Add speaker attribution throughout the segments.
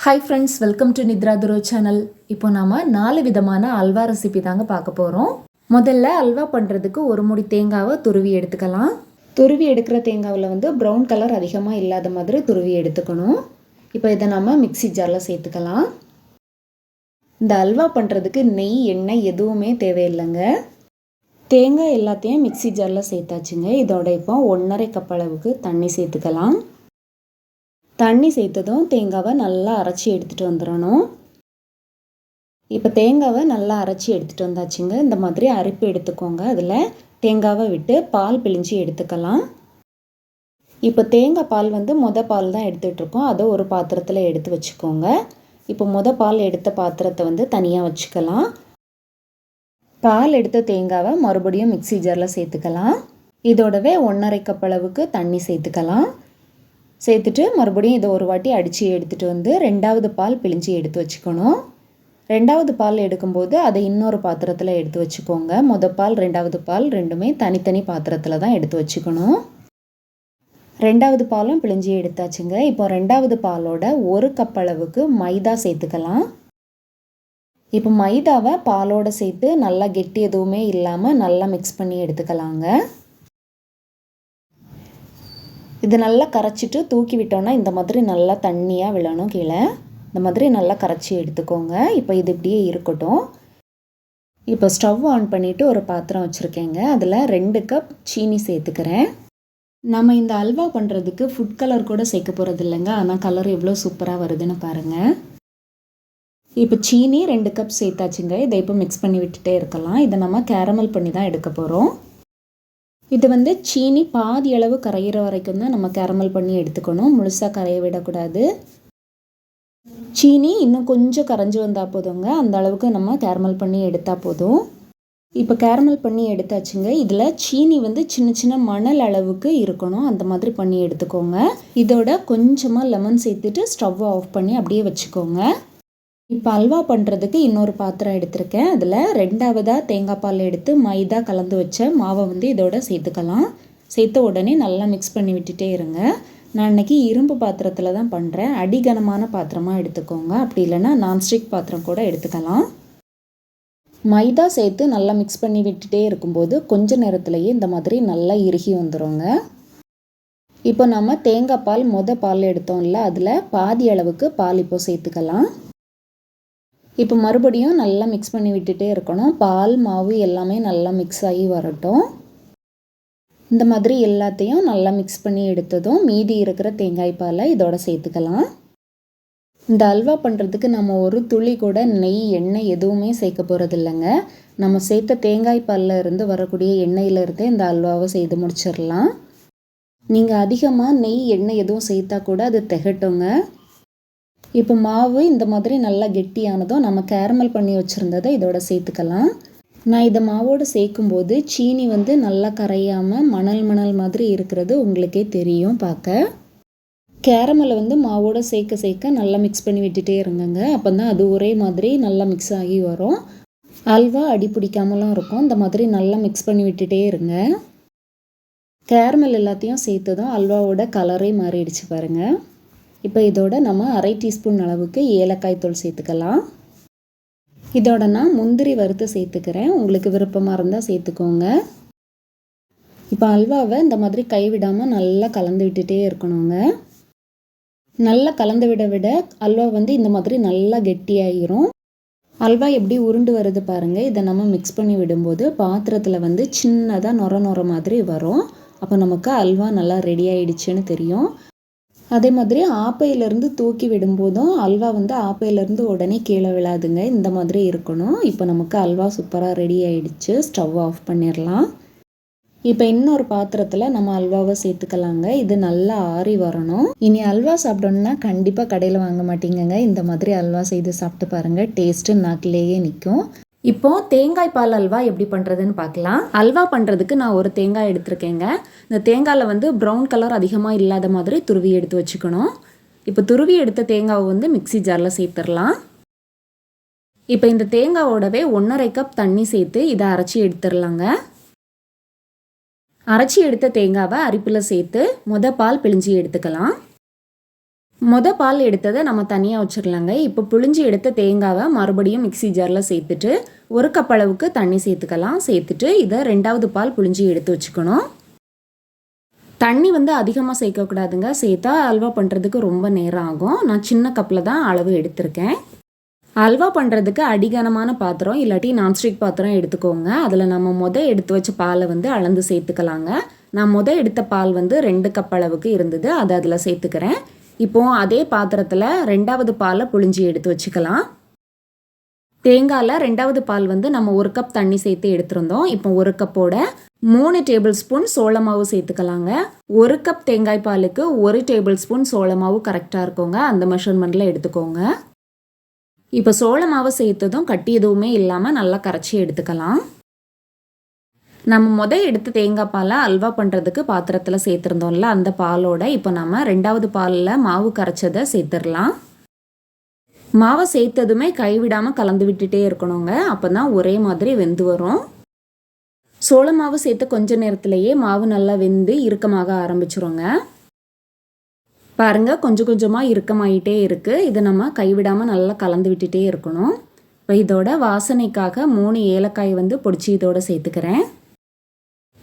Speaker 1: Hi friends, welcome to நித்ரா துரு channel. இப்போ நாம் 4 விதமான அல்வா ரெசிபி தாங்க பார்க்க போகிறோம். முதல்ல அல்வா பண்ணுறதுக்கு ஒரு முடி தேங்காவை துருவி எடுத்துக்கலாம். துருவி எடுக்கிற தேங்காவில் ப்ரௌன் கலர் அதிகமாக இல்லாத மாதிரி துருவி எடுத்துக்கணும். இப்போ இதை நம்ம மிக்ஸி ஜாரில் சேர்த்துக்கலாம். இந்த அல்வா பண்ணுறதுக்கு நெய், எண்ணெய் எதுவுமே தேவையில்லைங்க. தேங்காய் எல்லாத்தையும் மிக்ஸி ஜாரில் சேர்த்தாச்சுங்க. இதோட இப்போ 1.5 கப் அளவுக்கு தண்ணி சேர்த்துக்கலாம். தண்ணி சேர்த்ததும் தேங்காவை நல்லா அரைச்சி எடுத்துகிட்டு வந்துடணும். இப்போ தேங்காவை நல்லா அரைச்சி எடுத்துகிட்டு வந்தாச்சுங்க. இந்த மாதிரி அரைப்பு எடுத்துக்கோங்க. அதில் தேங்காவை விட்டு பால் பிழிஞ்சு எடுத்துக்கலாம். இப்போ தேங்காய் பால் பால் தான் எடுத்துகிட்ருக்கோம். அதை ஒரு பாத்திரத்தில் எடுத்து வச்சுக்கோங்க. இப்போ பால் எடுத்த பாத்திரத்தை தனியாக வச்சுக்கலாம். பால் எடுத்த தேங்காவை மறுபடியும் மிக்ஸி ஜாரில் சேர்த்துக்கலாம். இதோடவே 1.5 கப் அளவுக்கு தண்ணி சேர்த்துக்கலாம். சேர்த்துட்டு மறுபடியும் இதை ஒரு வாட்டி அடித்து எடுத்துகிட்டு ரெண்டாவது பால் பிழிஞ்சு எடுத்து வச்சுக்கணும். ரெண்டாவது பால் எடுக்கும்போது அதை இன்னொரு பாத்திரத்தில் எடுத்து வச்சுக்கோங்க. பால் ரெண்டாவது பால் ரெண்டுமே தனித்தனி பாத்திரத்தில் தான் எடுத்து வச்சுக்கணும். ரெண்டாவது பாலும் பிழிஞ்சு எடுத்தாச்சுங்க. இப்போ ரெண்டாவது பாலோட 1 கப் அளவுக்கு மைதா சேர்த்துக்கலாம். இப்போ மைதாவை பாலோடு சேர்த்து நல்லா கெட்டி எதுவுமே இல்லாமல் நல்லா மிக்ஸ் பண்ணி எடுத்துக்கலாங்க. இது நல்லா கரைச்சிட்டு தூக்கி விட்டோன்னா இந்த மாதிரி நல்லா தண்ணியாக விழணும் கீழே. இந்த மாதிரி நல்லா கரைச்சி எடுத்துக்கோங்க. இப்போ இது இப்படியே இருக்கட்டும். இப்போ ஸ்டவ் ஆன் பண்ணிவிட்டு ஒரு பாத்திரம் வச்சுருக்கேங்க. அதில் 2 கப் சீனி சேர்த்துக்கிறேன். நம்ம இந்த அல்வா பண்ணுறதுக்கு ஃபுட் கலர் கூட சேர்க்க போகிறது இல்லைங்க. ஆனால் கலர் எவ்வளோ சூப்பராக வருதுன்னு பாருங்கள். இப்போ சீனி 2 கப் சேர்த்தாச்சுங்க. இதை இப்போ மிக்ஸ் பண்ணி விட்டுட்டே இருக்கலாம். இதை நம்ம கேரமல் பண்ணி தான் எடுக்க போகிறோம். இது சீனி பாதி அளவு கரையிற வரைக்கும் தான் நம்ம கேரமல் பண்ணி எடுத்துக்கணும். முழுசாக கரைய விடக்கூடாது. சீனி இன்னும் கொஞ்சம் கரைஞ்சி வந்தால் போதுங்க. அந்த அளவுக்கு நம்ம கேரமல் பண்ணி எடுத்தால் போதும். இப்போ கேரமல் பண்ணி எடுத்தாச்சுங்க. இதில் சீனி சின்ன சின்ன மணல் அளவுக்கு இருக்கணும். அந்த மாதிரி பண்ணி எடுத்துக்கோங்க. இதோட கொஞ்சமாக லெமன் சேர்த்துட்டு ஸ்டவ் ஆஃப் பண்ணி அப்படியே வச்சுக்கோங்க. இப்போ அல்வா பண்ணுறதுக்கு இன்னொரு பாத்திரம் எடுத்திருக்கேன். அதில் ரெண்டாவதாக தேங்காய் பால் எடுத்து மைதா கலந்து வச்ச மாவை இதோட சேர்த்துக்கலாம். சேர்த்த உடனே நல்லா மிக்ஸ் பண்ணி விட்டுட்டே இருங்க. நான் இன்றைக்கி இரும்பு பாத்திரத்தில் தான் பண்ணுறேன். அடிகனமான பாத்திரமாக எடுத்துக்கோங்க. அப்படி இல்லைன்னா நான்ஸ்டிக் பாத்திரம் கூட எடுத்துக்கலாம். மைதா சேர்த்து நல்லா மிக்ஸ் பண்ணி விட்டுட்டே இருக்கும்போது கொஞ்ச நேரத்துலையே இந்த மாதிரி நல்லா இறுகி வந்துடுங்க. இப்போ நம்ம தேங்காய் பால் பால் எடுத்தோம்ல, அதில் பாதி அளவுக்கு பால் இப்போ சேர்த்துக்கலாம். இப்போ மறுபடியும் நல்லா மிக்ஸ் பண்ணி விட்டுட்டே இருக்கணும். பால், மாவு எல்லாமே நல்லா மிக்ஸ் ஆகி வரட்டும். இந்த மாதிரி எல்லாத்தையும் நல்லா மிக்ஸ் பண்ணி எடுத்ததும் மீதி இருக்கிற தேங்காய் பாலை இதோட சேர்த்துக்கலாம். இந்த அல்வா பண்ணுறதுக்கு நம்ம ஒரு துளி கூட நெய், எண்ணெய் எதுவுமே சேர்க்க போகிறது இல்லைங்க. நம்ம சேர்த்த தேங்காய் பாலில் இருந்து வரக்கூடிய எண்ணெயிலேருந்தே இந்த அல்வாவை செய்து முடிச்சிடலாம். நீங்கள் அதிகமாக நெய், எண்ணெய் எதுவும் சேர்த்தா கூட அது திகட்டுங்க. இப்போ மாவு இந்த மாதிரி நல்லா கெட்டியானதும் நம்ம கேரமல் பண்ணி வச்சுருந்ததை இதோட சேர்த்துக்கலாம். நான் இதை மாவோடு சேர்க்கும்போது சீனி நல்லா கரையாமல் மணல் மாதிரி இருக்கிறது உங்களுக்கே தெரியும் பார்க்க. கேரமலை மாவோடு சேர்க்க நல்லா மிக்ஸ் பண்ணி விட்டுட்டே இருங்கங்க. அப்போ தான் அது ஒரே மாதிரி நல்லா மிக்ஸ் ஆகி வரும். அல்வா அடி பிடிக்காமலும் இருக்கும். இந்த மாதிரி நல்லா மிக்ஸ் பண்ணி விட்டுட்டே இருங்க. கேரமல் எல்லாத்தையும் சேர்த்ததும் அல்வாவோட கலரே மாறிடுச்சு பாருங்கள். இப்போ இதோட நம்ம 1/2 டீஸ்பூன் அளவுக்கு ஏலக்காய் தூள் சேர்த்துக்கலாம். இதோட நான் முந்திரி வறுத்து சேர்த்துக்கிறேன். உங்களுக்கு விருப்பமாக இருந்தால் சேர்த்துக்கோங்க. இப்போ அல்வாவை இந்த மாதிரி கைவிடாமல் நல்லா கலந்து விட்டுட்டே இருக்கணுங்க. நல்லா கலந்து விட அல்வா இந்த மாதிரி நல்லா கெட்டியாகிரும். அல்வா எப்படி உருண்டு வருது பாருங்கள். இதை நம்ம மிக்ஸ் பண்ணி விடும்போது பாத்திரத்தில் சின்னதாக நொர மாதிரி வரும். அப்போ நமக்கு அல்வா நல்லா ரெடி ஆகிடுச்சுன்னு தெரியும். அதே மாதிரி ஆப்பையிலேருந்து தூக்கி விடும்போதும் அல்வா ஆப்பையிலேருந்து உடனே கீழே விழாதுங்க. இந்த மாதிரி இருக்கணும். இப்போ நமக்கு அல்வா சூப்பராக ரெடி ஆகிடுச்சு. ஸ்டவ் ஆஃப் பண்ணிடலாம். இப்போ இன்னொரு பாத்திரத்தில் நம்ம அல்வாவை சேர்த்துக்கலாங்க. இது நல்லா ஆறி வரணும். இனி அல்வா சாப்பிடணுன்னா கண்டிப்பாக கடையில் வாங்க மாட்டீங்கங்க. இந்த மாதிரி அல்வா செய்து சாப்பிட்டு பாருங்கள். டேஸ்ட்டு நாக்கிலேயே நிற்கும். இப்போது தேங்காய் பால் அல்வா எப்படி பண்ணுறதுன்னு பார்க்கலாம். அல்வா பண்ணுறதுக்கு நான் ஒரு தேங்காய் எடுத்திருக்கேங்க. இந்த தேங்காயில் ப்ரௌன் கலர் அதிகமாக இல்லாத மாதிரி துருவி எடுத்து வச்சுக்கணும். இப்போ துருவி எடுத்த தேங்காவை மிக்ஸி ஜாரில் சேர்த்துடலாம். இப்போ இந்த தேங்காவோடவே 1.5 கப் தண்ணி சேர்த்து இதை அரைச்சி எடுத்துடலாங்க. அரைச்சி எடுத்த தேங்காவை அரிப்பில் சேர்த்து பால் பிழிஞ்சி எடுத்துக்கலாம். பால் எடுத்ததை நம்ம தனியாக வச்சிடலாங்க. இப்போ புழிஞ்சு எடுத்த தேங்காவை மறுபடியும் மிக்ஸி ஜாரில் சேர்த்துட்டு 1 கப் அளவுக்கு தண்ணி சேர்த்துக்கலாம். சேர்த்துட்டு இதை 2வது பால் புழிஞ்சு எடுத்து வச்சுக்கணும். தண்ணி அதிகமாக சேர்க்கக்கூடாதுங்க. சேர்த்தா அல்வா பண்ணுறதுக்கு ரொம்ப நேரம் ஆகும். நான் சின்ன கப்பில் தான் அளவு எடுத்திருக்கேன். அல்வா பண்ணுறதுக்கு அடிகனமான பாத்திரம் இல்லாட்டி நான்ஸ்டிக் பாத்திரம் எடுத்துக்கோங்க. அதில் நம்ம எடுத்து வச்ச பாலை அளந்து சேர்த்துக்கலாங்க. நான் எடுத்த பால் 2 கப் அளவுக்கு இருந்தது. அதை அதில் சேர்த்துக்கிறேன். இப்போது அதே பாத்திரத்தில் 2வது பாலை புழிஞ்சி எடுத்து வச்சுக்கலாம். தேங்காயில் 2வது பால் நம்ம 1 கப் தண்ணி சேர்த்து எடுத்திருந்தோம். இப்போ 1 கப்போட 3 டேபிள் ஸ்பூன் சோள மாவு சேர்த்துக்கலாங்க. 1 கப் தேங்காய் பாலுக்கு 1 டேபிள் ஸ்பூன் சோள மாவு கரெக்டாக இருக்குங்க. அந்த மெஷர்மெண்ட்டில் எடுத்துக்கோங்க. இப்போ சோள மாவு சேர்த்ததும் கட்டி எதுவுமே இல்லாமல் நல்லா கரைச்சி எடுத்துக்கலாம். நம்ம எடுத்து தேங்காய் பாலை அல்வா பண்ணுறதுக்கு பாத்திரத்தில் சேர்த்துருந்தோம்ல, அந்த பாலோட இப்போ நம்ம 2வது பாலில் மாவு கரைச்சதை சேர்த்துடலாம். மாவை சேர்த்ததுமே கைவிடாமல் கலந்து விட்டுட்டே இருக்கணுங்க. அப்போ தான் ஒரே மாதிரி வெந்து வரும். சோள மாவு சேர்த்து கொஞ்ச நேரத்திலேயே மாவு நல்லா வெந்து இறுக்கமாக ஆரம்பிச்சிருங்க. பாருங்கள், கொஞ்சம் கொஞ்சமாக இறுக்கமாயிட்டே இருக்குது. இதை நம்ம கைவிடாமல் நல்லா கலந்து விட்டுட்டே இருக்கணும். இப்போ இதோட வாசனைக்காக 3 ஏலக்காய் பொடிச்சு இதோட சேர்த்துக்கிறேன்.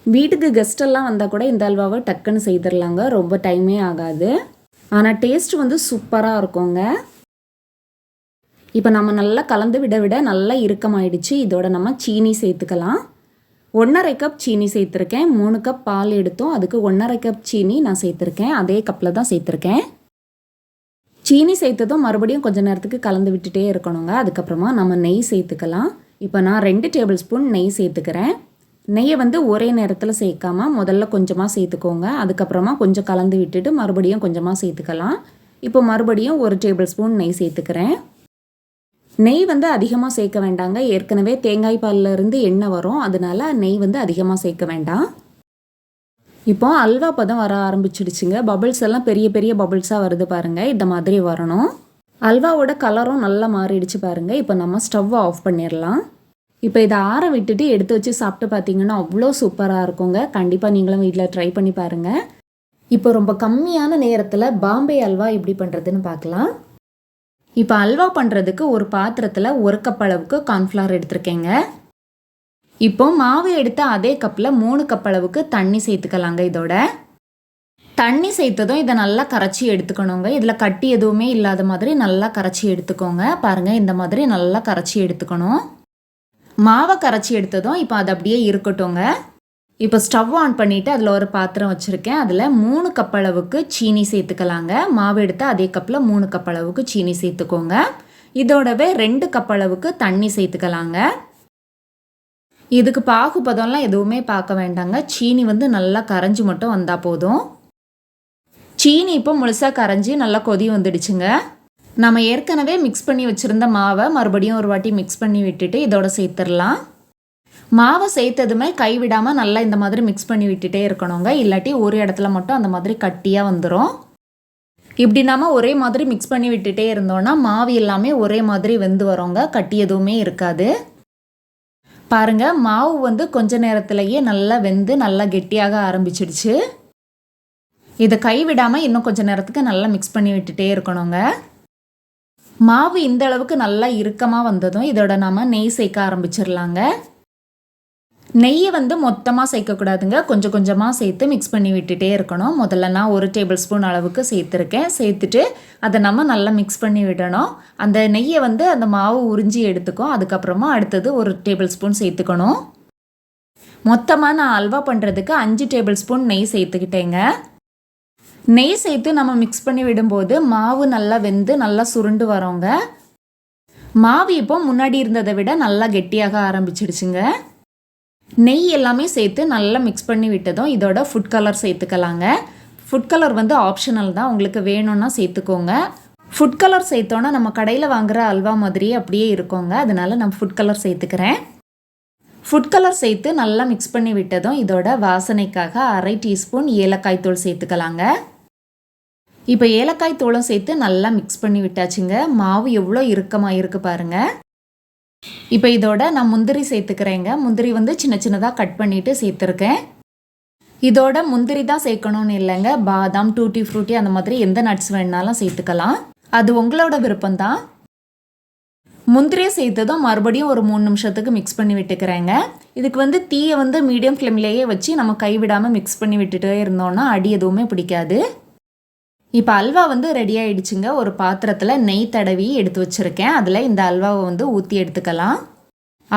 Speaker 1: வீட்டுக்கு கெஸ்டெல்லாம் வந்தால் கூட இந்த அல்வாவை டக்குன்னு செய்திடலாங்க. ரொம்ப டைமே ஆகாது. ஆனால் டேஸ்ட் சூப்பராக இருக்குங்க. இப்போ நம்ம நல்லா கலந்து விட நல்லா இறுக்கமாயிடுச்சு. இதோட நம்ம சீனி சேர்த்துக்கலாம். 1½ கப் சீனி சேர்த்துருக்கேன். 3 கப் பால் எடுத்தோம். அதுக்கு 1½ கப் சீனி நான் சேர்த்துருக்கேன். அதே கப்பில் தான் சேர்த்துருக்கேன். சீனி சேர்த்ததும் மறுபடியும் கொஞ்சம் நேரத்துக்கு கலந்து விட்டுட்டே இருக்கணுங்க. அதுக்கப்புறமா நம்ம நெய் சேர்த்துக்கலாம். இப்போ நான் 2 டேபிள் ஸ்பூன் நெய் சேர்த்துக்கிறேன். நெய்யை ஒரே நேரத்தில் சேர்க்காம முதல்ல கொஞ்சமாக சேர்த்துக்கோங்க. அதுக்கப்புறமா கொஞ்சம் கலந்து விட்டுட்டு மறுபடியும் கொஞ்சமாக சேர்த்துக்கலாம். இப்போ மறுபடியும் 1 டேபிள் ஸ்பூன் நெய் சேர்த்துக்கிறேன். நெய் அதிகமாக சேர்க்க வேண்டாங்க. ஏற்கனவே தேங்காய் பாலில் இருந்து எண்ணெய் வரும். அதனால நெய் அதிகமாக சேர்க்க வேண்டாம். இப்போ அல்வா பதம் வர ஆரம்பிச்சிடுச்சுங்க. பபிள்ஸ் எல்லாம் பெரிய பெரிய பபிள்ஸாக வருது பாருங்கள். இந்த மாதிரி வரணும். அல்வாவோட கலரும் நல்லா மாறிடுச்சு பாருங்கள். இப்போ நம்ம ஸ்டவ்வை ஆஃப் பண்ணிடலாம். இப்போ இதை ஆற விட்டுட்டு எடுத்து வச்சு சாப்பிட்டு பார்த்தீங்கன்னா அவ்வளோ சூப்பராக இருக்குங்க. கண்டிப்பாக நீங்களும் வீட்டில் ட்ரை பண்ணி பாருங்கள். இப்போ ரொம்ப கம்மியான நேரத்தில் பாம்பே அல்வா எப்படி பண்ணுறதுன்னு பார்க்கலாம். இப்போ அல்வா பண்ணுறதுக்கு ஒரு பாத்திரத்தில் 1 கப் அளவுக்கு கார்ன்ஃப்ளவர் எடுத்துருக்கேங்க. இப்போ மாவு எடுத்த அதே கப்பில் 3 கப் அளவுக்கு தண்ணி சேர்த்துக்கலாங்க. இதோட தண்ணி சேர்த்ததும் இதை நல்லா கரைச்சி எடுத்துக்கணுங்க. இதில் கட்டி எதுவுமே இல்லாத மாதிரி நல்லா கரைச்சி எடுத்துக்கோங்க. பாருங்கள், இந்த மாதிரி நல்லா கரைச்சி எடுத்துக்கணும். மாவை கரைச்சி எடுத்ததும் இப்போ அது அப்படியே இருக்கட்டும்ங்க. இப்போ ஸ்டவ் ஆன் பண்ணிவிட்டு அதில் ஒரு பாத்திரம் வச்சுருக்கேன். அதில் 3 கப் அளவுக்கு சீனி சேர்த்துக்கலாங்க. மாவு எடுத்து அதே கப்பில் 3 கப் அளவுக்கு சீனி சேர்த்துக்கோங்க. இதோடவே 2 கப் அளவுக்கு தண்ணி சேர்த்துக்கலாங்க. இதுக்கு பாகுபதம்லாம் எதுவுமே பார்க்க வேண்டாங்க. சீனி நல்லா கரைஞ்சி மட்டும் வந்தால் போதும். சீனி இப்போ முழுசாக கரைஞ்சி நல்லா கொதி வந்துடுச்சுங்க. நம்ம ஏற்கனவே மிக்ஸ் பண்ணி வச்சுருந்த மாவை மறுபடியும் ஒரு வாட்டி மிக்ஸ் பண்ணி விட்டுட்டு இதோட சேர்த்துடலாம். மாவை சேர்த்ததுமே கைவிடாமல் நல்லா இந்த மாதிரி மிக்ஸ் பண்ணி விட்டுட்டே இருக்கணுங்க. இல்லாட்டி ஒரு இடத்துல மட்டும் அந்த மாதிரி கட்டியாக வந்துடும். இப்படி நாம் ஒரே மாதிரி மிக்ஸ் பண்ணி விட்டுட்டே இருந்தோன்னா மாவு எல்லாமே ஒரே மாதிரி வெந்து வரோங்க. கட்டி எதுவுமே இருக்காது. பாருங்கள், மாவு கொஞ்ச நேரத்திலேயே நல்லா வெந்து நல்லா கெட்டியாக ஆரம்பிச்சிடுச்சு. இதை கைவிடாமல் இன்னும் கொஞ்சம் நேரத்துக்கு நல்லா மிக்ஸ் பண்ணி விட்டுட்டே இருக்கணுங்க. மாவு இந்த அளவுக்கு நல்லா இறுக்கமாக வந்ததும் இதோட நம்ம நெய் சேர்க்க ஆரம்பிச்சிடலாங்க. நெய்யை மொத்தமாக சேர்க்கக்கூடாதுங்க. கொஞ்சம் கொஞ்சமாக சேர்த்து மிக்ஸ் பண்ணி விட்டுட்டே இருக்கணும். முதல்ல நான் 1 டேபிள் ஸ்பூன் அளவுக்கு சேர்த்துருக்கேன். சேர்த்துட்டு அதை நம்ம நல்லா மிக்ஸ் பண்ணி விடணும். அந்த நெய்யை அந்த மாவு உறிஞ்சி எடுத்துக்கும். அதுக்கப்புறமா அடுத்தது 1 டேபிள் ஸ்பூன் சேர்த்துக்கணும். மொத்தமாக நான் அல்வா பண்ணுறதுக்கு 5 டேபிள் ஸ்பூன் நெய் சேர்த்துக்கிட்டேங்க. நெய் சேர்த்து நம்ம மிக்ஸ் பண்ணி விடும்போது மாவு நல்லா வெந்து நல்லா சுருண்டு வரோங்க. மாவு இப்போ முன்னாடி இருந்ததை விட நல்லா கெட்டியாக ஆரம்பிச்சிடுச்சுங்க. நெய் எல்லாமே சேர்த்து நல்லா மிக்ஸ் பண்ணி விட்டதும் இதோட ஃபுட் கலர் சேர்த்துக்கலாங்க. ஃபுட் கலர் ஆப்ஷனல் தான். உங்களுக்கு வேணும்னா சேர்த்துக்கோங்க. ஃபுட் கலர் சேர்த்தோன்னா நம்ம கடையில் வாங்குகிற அல்வா மாதிரியே அப்படியே இருக்குங்க. அதனால நான் ஃபுட் கலர் சேர்த்துக்கிறேன். ஃபுட் கலர் சேர்த்து நல்லா மிக்ஸ் பண்ணி விட்டதும் இதோட வாசனைக்காக 1/2 டீஸ்பூன் ஏலக்காய் தூள் சேர்த்துக்கலாங்க. இப்போ ஏலக்காய் தூளும் சேர்த்து நல்லா மிக்ஸ் பண்ணி விட்டாச்சுங்க. மாவு எவ்வளோ இறுக்கமாக இருக்குது பாருங்கள். இப்போ இதோட நான் முந்திரி சேர்த்துக்கிறேங்க. முந்திரி சின்ன சின்னதாக கட் பண்ணிவிட்டு சேர்த்துருக்கேன். இதோட முந்திரி தான் சேர்க்கணும்னு இல்லைங்க, பாதாம், டூட்டி ஃப்ரூட்டி அந்த மாதிரி எந்த நட்ஸ் வேணுனாலும் சேர்த்துக்கலாம். அது உங்களோட விருப்பம்தான். முந்திரியை சேர்த்ததும் மறுபடியும் ஒரு 3 நிமிஷத்துக்கு மிக்ஸ் பண்ணி விட்டுக்கிறேங்க. இதுக்கு தீயை மீடியம் ஃப்ளேம்லேயே வச்சு நம்ம கைவிடாமல் மிக்ஸ் பண்ணி விட்டுட்டே இருந்தோம்னா அடி எதுவுமே பிடிக்காது. இப்போ அல்வா ரெடி ஆகிடுச்சுங்க. ஒரு பாத்திரத்தில் நெய் தடவி எடுத்து வச்சுருக்கேன். அதில் இந்த அல்வாவை ஊற்றி எடுத்துக்கலாம்.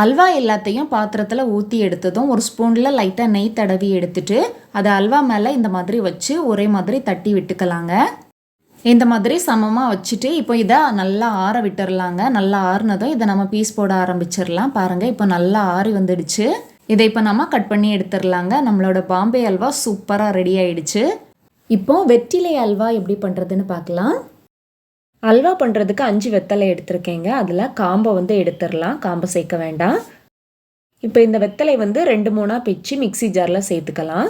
Speaker 1: அல்வா எல்லாத்தையும் பாத்திரத்தில் ஊற்றி எடுத்ததும் ஒரு ஸ்பூனில் லைட்டாக நெய் தடவி எடுத்துட்டு அதை அல்வா மேலே இந்த மாதிரி வச்சு ஒரே மாதிரி தட்டி விட்டுக்கலாங்க. இந்த மாதிரி சமமாக வச்சுட்டு இப்போ இதை நல்லா ஆற விட்டுறலாங்க. நல்லா ஆறுனதும் இதை நம்ம பீஸ் போட ஆரம்பிச்சிடலாம். பாருங்கள், இப்போ நல்லா ஆறி வந்துடுச்சு. இதை இப்போ நம்ம கட் பண்ணி எடுத்துடலாங்க. நம்மளோட பாம்பே அல்வா சூப்பராக ரெடி ஆகிடுச்சு. இப்போது வெற்றிலை அல்வா எப்படி பண்ணுறதுன்னு பார்க்கலாம். அல்வா பண்ணுறதுக்கு 5 வெத்தலை எடுத்திருக்கேங்க. அதில் காம்பை எடுத்துடலாம், காம்பை சேர்க்க வேண்டாம். இப்போ இந்த வெத்தலை 2-3 பிச்சு மிக்சி ஜாரில் சேர்த்துக்கலாம்.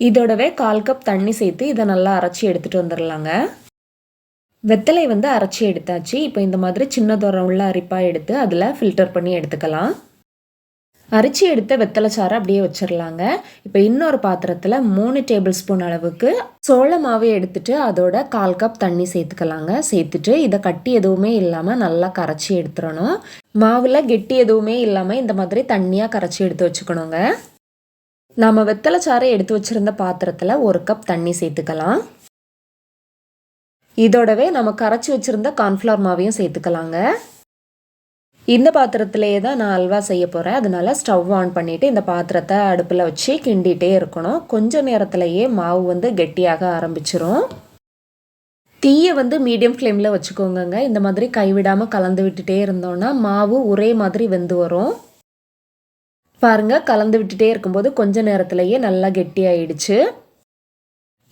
Speaker 1: இதோடவே 1/4 கப் தண்ணி சேர்த்து இதை நல்லா அரைச்சி எடுத்துகிட்டு வந்துடலாங்க. வெத்தலை அரைச்சி எடுத்தாச்சு. இப்போ இந்த மாதிரி சின்ன தூரம் உள்ள அரிப்பாக எடுத்து அதில் ஃபில்டர் பண்ணி எடுத்துக்கலாம். அரைச்சி எடுத்த வெத்தலை சாறை அப்படியே வச்சிடலாங்க. இப்போ இன்னொரு பாத்திரத்தில் 3 டேபிள் ஸ்பூன் அளவுக்கு சோள மாவு எடுத்துட்டு அதோட 1/4 கப் தண்ணி சேர்த்துக்கலாங்க. சேர்த்துட்டு இதை கட்டி எதுவுமே இல்லாமல் நல்லா கரைச்சி எடுத்துடணும். மாவில் கெட்டி எதுவுமே இல்லாமல் இந்த மாதிரி தண்ணியாக கரைச்சி எடுத்து வச்சுக்கணுங்க. நாம் வெத்தலை சாறை எடுத்து வச்சுருந்த பாத்திரத்தில் 1 கப் தண்ணி சேர்த்துக்கலாம். இதோடவே நம்ம கரைச்சி வச்சுருந்த கார்ன்ஃப்ளவர் மாவையும் சேர்த்துக்கலாங்க. இந்த பாத்திரத்திலேயே தான் நான் அல்வா செய்ய போகிறேன். அதனால ஸ்டவ் ஆன் பண்ணிவிட்டு இந்த பாத்திரத்தை அடுப்பில் வச்சு கிண்டிகிட்டே இருக்கணும். கொஞ்சம் நேரத்திலேயே மாவு கெட்டியாக ஆரம்பிச்சிரும். தீயை மீடியம் ஃப்ளேமில் வச்சுக்கோங்க. இந்த மாதிரி கைவிடாமல் கலந்து விட்டுட்டே இருந்தோன்னா மாவு ஒரே மாதிரி வெந்து வரும். பாருங்கள், கலந்து விட்டுட்டே இருக்கும்போது கொஞ்சம் நேரத்திலேயே நல்லா கெட்டி ஆயிடுச்சு.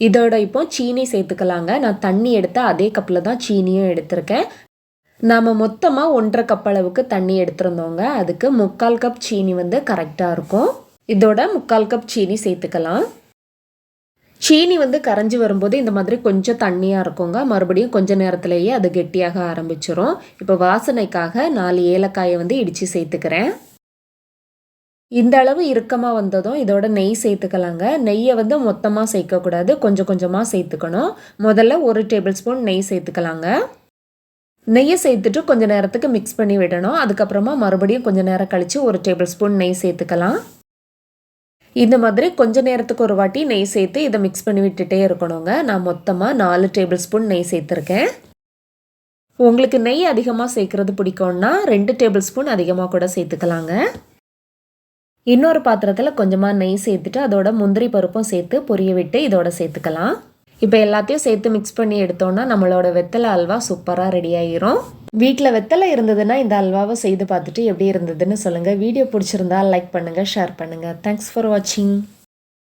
Speaker 1: இதோட இப்போ சீனி சேர்த்துக்கலாங்க. நான் தண்ணி எடுத்த அதே கப்பில் தான் சீனியும் எடுத்திருக்கேன். நாம் மொத்தமாக 1.5 கப் அளவுக்கு தண்ணி எடுத்துருந்தோங்க. அதுக்கு 3/4 கப் சீனி கரெக்டாக இருக்கும். இதோட 3/4 கப் சீனி சேர்த்துக்கலாம். சீனி கரைஞ்சி வரும்போது இந்த மாதிரி கொஞ்சம் தண்ணியாக இருக்குங்க. மறுபடியும் கொஞ்சம் நேரத்திலேயே அது கெட்டியாக ஆரம்பிச்சிரும். இப்போ வாசனைக்காக 4 ஏலக்காயை இடித்து சேர்த்துக்கிறேன். இந்த அளவு இறுக்கமாக வந்ததும் இதோட நெய் சேர்த்துக்கலாங்க. நெய்யை மொத்தமாக சேர்க்கக்கூடாது, கொஞ்சம் கொஞ்சமாக சேர்த்துக்கணும். முதல்ல 1 டேபிள் ஸ்பூன் நெய் சேர்த்துக்கலாங்க. நெய்யை சேர்த்துட்டு கொஞ்சம் நேரத்துக்கு மிக்ஸ் பண்ணி விடணும். அதுக்கப்புறமா மறுபடியும் கொஞ்சம் நேரம் கழித்து 1 டேபிள் ஸ்பூன் நெய் சேர்த்துக்கலாம். இந்த மாதிரி கொஞ்சம் நேரத்துக்கு ஒரு வாட்டி நெய் சேர்த்து இதை மிக்ஸ் பண்ணி விட்டுட்டே இருக்கணுங்க. நான் மொத்தமாக 4 டேபிள் ஸ்பூன் நெய் சேர்த்துருக்கேன். உங்களுக்கு நெய் அதிகமாக சேர்க்குறது பிடிக்கும்னா 2 டேபிள் ஸ்பூன் அதிகமாக கூட சேர்த்துக்கலாங்க. இன்னொரு பாத்திரத்தில் கொஞ்சமாக நெய் சேர்த்துட்டு அதோட முந்திரி பருப்பும் சேர்த்து பொரிய விட்டு இதோட சேர்த்துக்கலாம். இப்போ எல்லாத்தையும் சேர்த்து மிக்ஸ் பண்ணி எடுத்தோன்னா நம்மளோட வெத்தலை அல்வா சூப்பராக ரெடி ஆகிரும். வீட்டில் வெத்தலை இருந்ததுன்னா இந்த அல்வாவை செய்து பார்த்துட்டு எப்படி இருந்ததுன்னு சொல்லுங்கள். வீடியோ பிடிச்சிருந்தா லைக் பண்ணுங்கள், ஷேர் பண்ணுங்கள். தேங்க்ஸ் ஃபார் வாட்சிங்.